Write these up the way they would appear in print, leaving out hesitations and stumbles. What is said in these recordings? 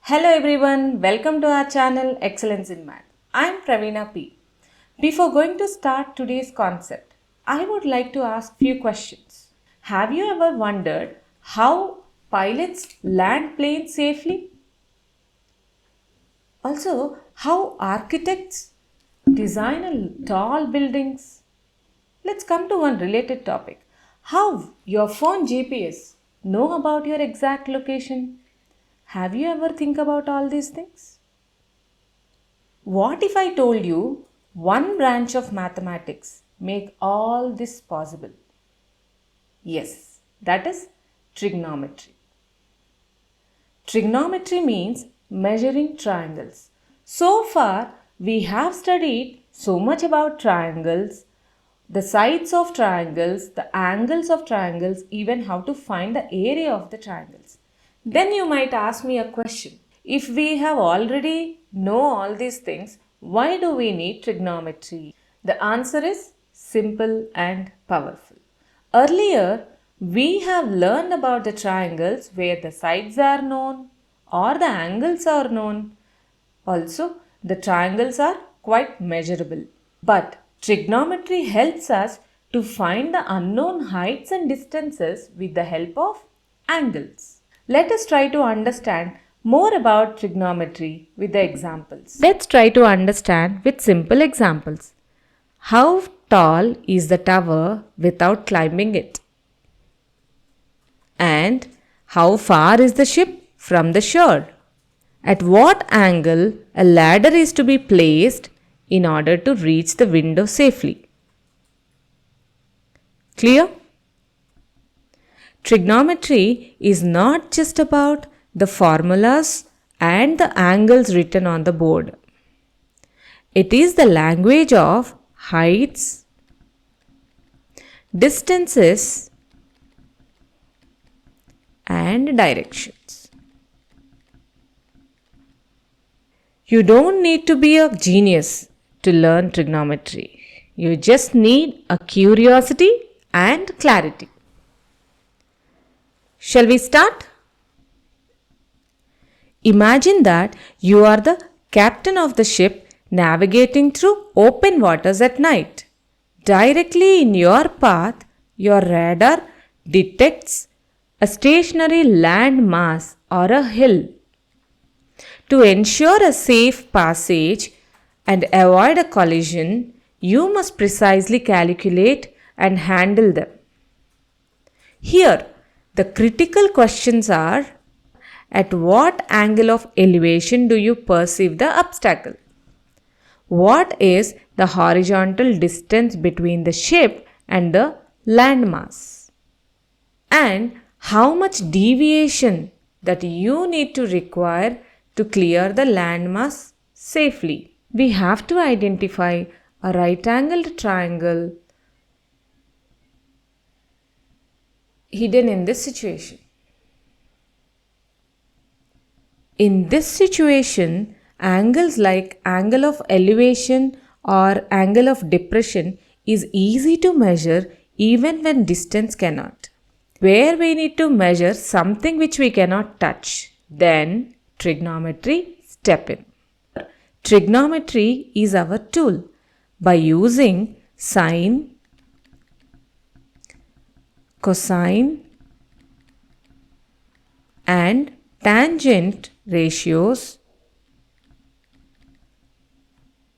Hello everyone, welcome to our channel Excellence in Math. I am Praveena P. Before going to start today's concept, I would like to ask few questions. Have you ever wondered how pilots land planes safely? Also, how architects design tall buildings? Let's come to one related topic. How your phone GPS know about your exact location? Have you ever think about all these things? What if I told you one branch of mathematics make all this possible? Yes, that is trigonometry. Trigonometry means measuring triangles. So far, we have studied so much about triangles, the sides of triangles, the angles of triangles, even how to find the area of the triangles. Then you might ask me a question. If we have already know all these things, why do we need trigonometry? The answer is simple and powerful. Earlier, we have learned about the triangles where the sides are known or the angles are known. Also, the triangles are quite measurable. But trigonometry helps us to find the unknown heights and distances with the help of angles. Let us try to understand more about trigonometry with the examples. Let's try to understand with simple examples. How tall is the tower without climbing it? And how far is the ship from the shore? At what angle a ladder is to be placed in order to reach the window safely? Clear? Trigonometry is not just about the formulas and the angles written on the board. It is the language of heights, distances, and directions. You don't need to be a genius to learn trigonometry. You just need a curiosity and clarity. Shall we start? Imagine that you are the captain of the ship navigating through open waters at night. Directly in your path, your radar detects a stationary land mass or a hill. To ensure a safe passage and avoid a collision, you must precisely calculate and handle them. Here, the critical questions are: at what angle of elevation do you perceive the obstacle? What is the horizontal distance between the ship and the landmass? And how much deviation that you need to require to clear the landmass safely? We have to identify a right-angled triangle hidden in this situation. In this situation, angles like angle of elevation or angle of depression is easy to measure even when distance cannot. Where we need to measure something which we cannot touch, then trigonometry step in. Trigonometry is our tool. By using sine, cosine, and tangent ratios,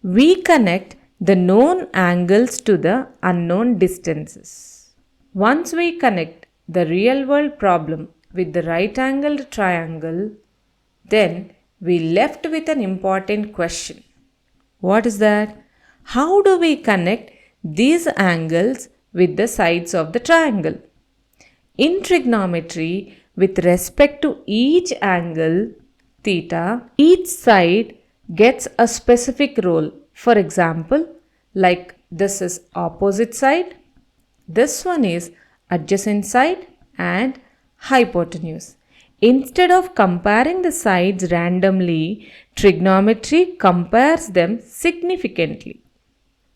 we connect the known angles to the unknown distances. Once we connect the real world problem with the right angled triangle, then we left with an important question. What is that? How do we connect these angles with the sides of the triangle? In trigonometry, with respect to each angle, theta, each side gets a specific role. For example, like this is opposite side, this one is adjacent side and hypotenuse. Instead of comparing the sides randomly, trigonometry compares them significantly.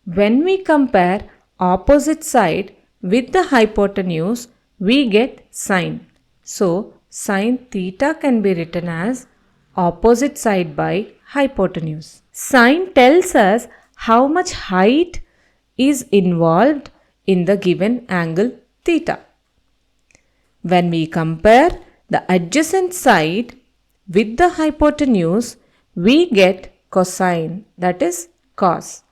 When we compare opposite side with the hypotenuse, we get sine. So, sine theta can be written as opposite side by hypotenuse. Sine tells us how much height is involved in the given angle theta. When we compare the adjacent side with the hypotenuse, we get cosine, that is cos.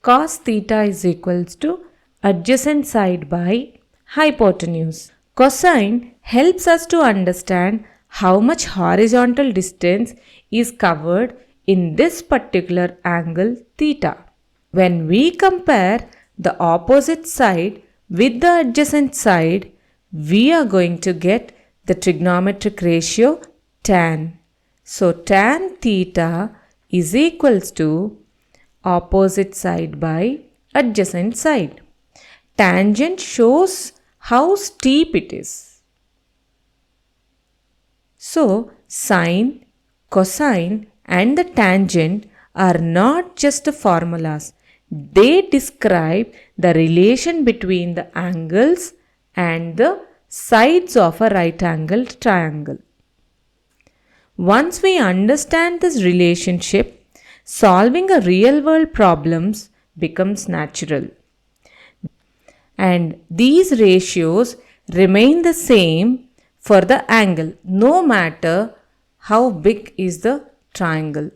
Cos theta is equals to adjacent side by hypotenuse. Cosine helps us to understand how much horizontal distance is covered in this particular angle theta. When we compare the opposite side with the adjacent side, we are going to get the trigonometric ratio tan. So tan theta is equals to opposite side by adjacent side. Tangent shows how steep it is. So sine, cosine and the tangent are not just formulas. They describe the relation between the angles and the sides of a right angled triangle. Once we understand this relationship, solving a real world problems becomes natural. And these ratios remain the same for the angle, no matter how big is the triangle.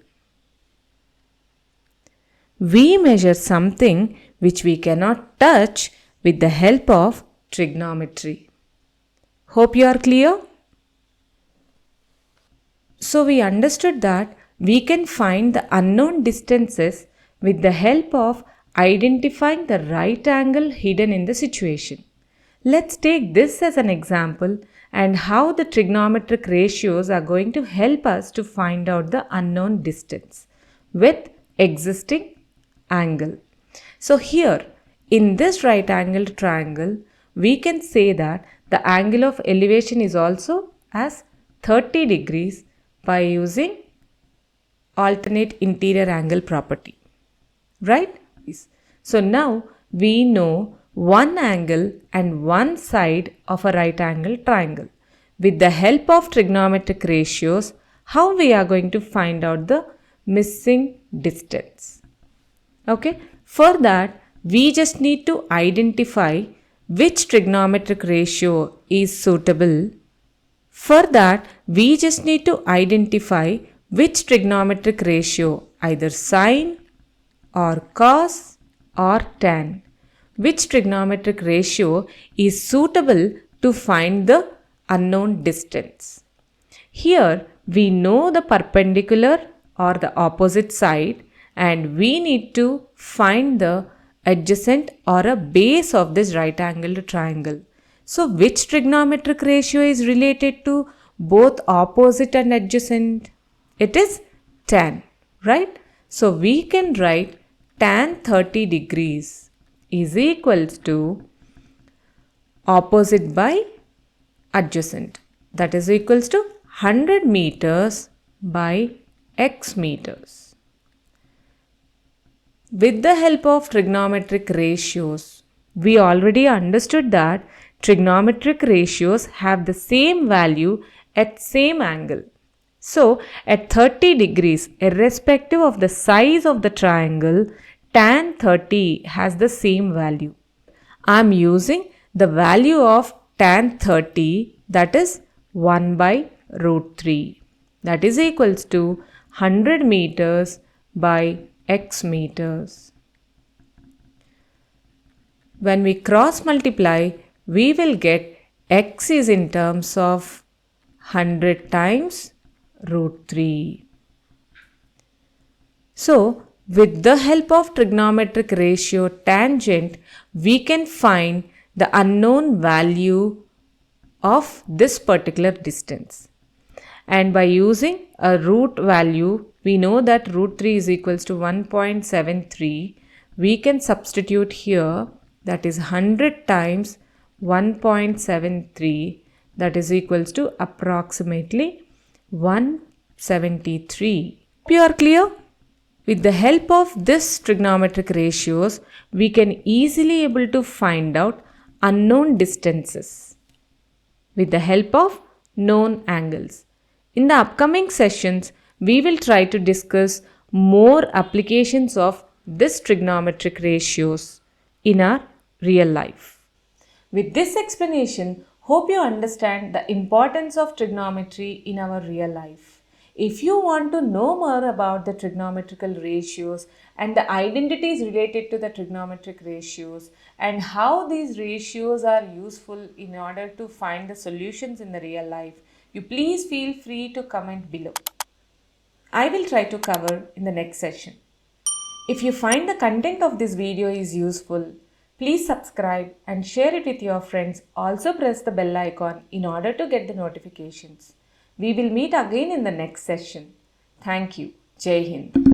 We measure something which we cannot touch with the help of trigonometry. Hope you are clear? So we understood that we can find the unknown distances with the help of identifying the right angle hidden in the situation. Let's take this as an example and how the trigonometric ratios are going to help us to find out the unknown distance with existing angle. So here in this right angled triangle, we can say that the angle of elevation is also as 30 degrees by using alternate interior angle property. Right? So now we know one angle and one side of a right angled triangle. With the help of trigonometric ratios, how we are going to find out the missing distance. Okay, for that we just need to identify which trigonometric ratio is suitable. For that we just need to identify which trigonometric ratio, either sine or cos or tan, which trigonometric ratio is suitable to find the unknown distance. Here we know the perpendicular or the opposite side, and we need to find the adjacent or a base of this right angled triangle. So which trigonometric ratio is related to both opposite and adjacent? It is tan, right? So we can write tan 30 degrees is equals to opposite by adjacent, that is equals to 100 meters by x meters. With the help of trigonometric ratios, we already understood that trigonometric ratios have the same value at same angle. So at 30 degrees, irrespective of the size of the triangle, tan 30 has the same value. I am using the value of tan 30, that is 1 by root 3, that is equals to 100 meters by x meters. When we cross multiply, we will get x is in terms of 100 times root 3. So with the help of trigonometric ratio tangent, we can find the unknown value of this particular distance. And by using a root value, we know that root 3 is equals to 1.73. We can substitute here, that is 100 times 1.73, that is equals to approximately 173. You are clear? With the help of this trigonometric ratios, we can easily able to find out unknown distances with the help of known angles. In the upcoming sessions, we will try to discuss more applications of this trigonometric ratios in our real life. With this explanation, hope you understand the importance of trigonometry in our real life. If you want to know more about the trigonometrical ratios and the identities related to the trigonometric ratios and how these ratios are useful in order to find the solutions in the real life, you please feel free to comment below. I will try to cover in the next session. If you find the content of this video is useful, please subscribe and share it with your friends. Also press the bell icon in order to get the notifications. We will meet again in the next session. Thank you. Jai Hind.